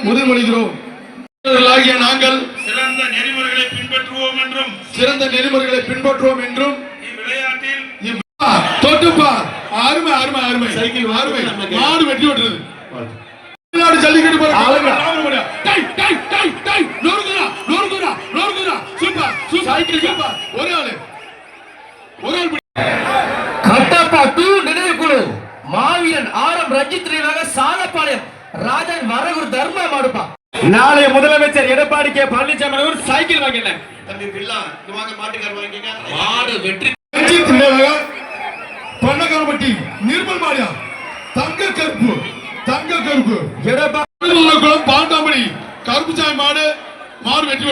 உறுதிமொழிகிறோம். நாங்கள் சிறந்த நெறிமுறைகளை பின்பற்றுவோம் என்றும் இவ்விளையாட்டில் தொட்டுப்பார். அருமை அருமை அருமை சைக்கிள் அருமை. மாடு வெற்றி பெற்றது. தமிழ்நாடு ஜல்லிக்கட்டு நினைவுக்குழு மாவீரன் ஆரம் ரஞ்சித் சாலப்பாளையம் ராஜன் வரகுரு தர்ம மாடுப்பா. நாளைய முதலமைச்சர் எடப்பாடி கே பழனிசாமி அவர்கள் சைக்கிள் வாங்கினேன். மாடு வெற்றி பண்ணக்காரப்பட்டி நிர்மல் மாடியா தங்க கருப்பு எடப்பாடி பாண்டாமணி கருப்புச்சாமி மாடு வெற்றி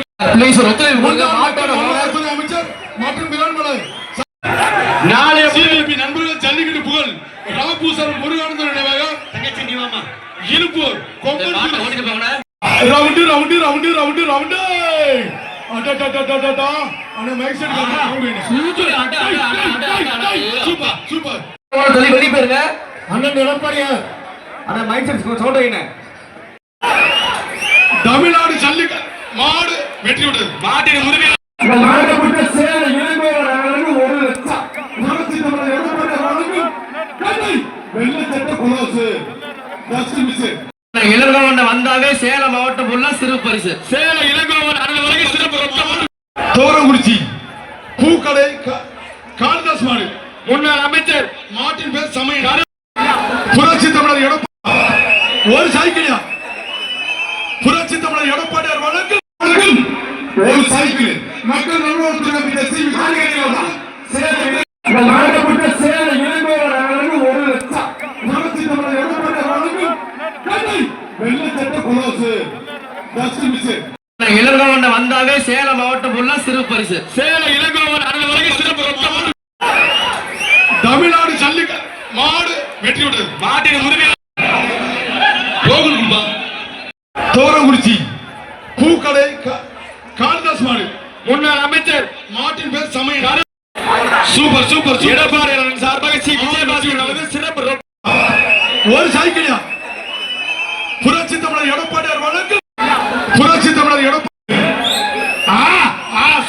அமைச்சர் மற்றும் விரான்மலை நாளைய நண்பர்கள் ஜல்லிக்கட்டு புகழ் ராபூசர் முருகானந்தர் நினைவாக Iruppur round round round round round Tamil Nadu jallikattu மாடு வெற்றி பெற்றது. மாட்டின் உரிமை இளங்கோவன் வந்தாவே சேலம் மாவட்டம் உள்ள சிறு பரிசு. சேலம் இளங்கோவன் அனைவரும் சிறப்பு. தோரங்குறிச்சி பூக்கடை காளிதாஸ் மாடு முன்னாள் அமைச்சர் மாட்டின் பேர் சமயம். புரட்சி தமிழர் எடப்பாடி ஒரு சைக்கிளியா புரட்சி தமிழர் எடப்பாடியார் வழக்கு ஒரு சைக்கிள் மக்கள் நல்வாழ்வுத்துறை இளங்கோவன் வந்தாவே சேலம் மாவட்டம் உள்ள சிறு பரிசு. சேலம் இளங்கோவன் அனைவரும் சிறப்பு. தமிழ்நாடு ஜல்லிக்கட்டு மாடு வெற்றி பெற்றது. மாட்டின் உரிமை தோரங்குறிச்சி பூக்கடை காளிதாஸ் மாடு முன்னாள் அமைச்சர் மாட்டின் பேர் சமயம். Super super. எடப்பாடி சார்பாக சிறப்பு. ஒரு சைக்கிளியா புரட்சி தமிழர் எடப்பாடியார் வழக்கு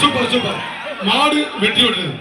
சூப்பர் சூப்பர் மாடு வெற்றி பெற்றது.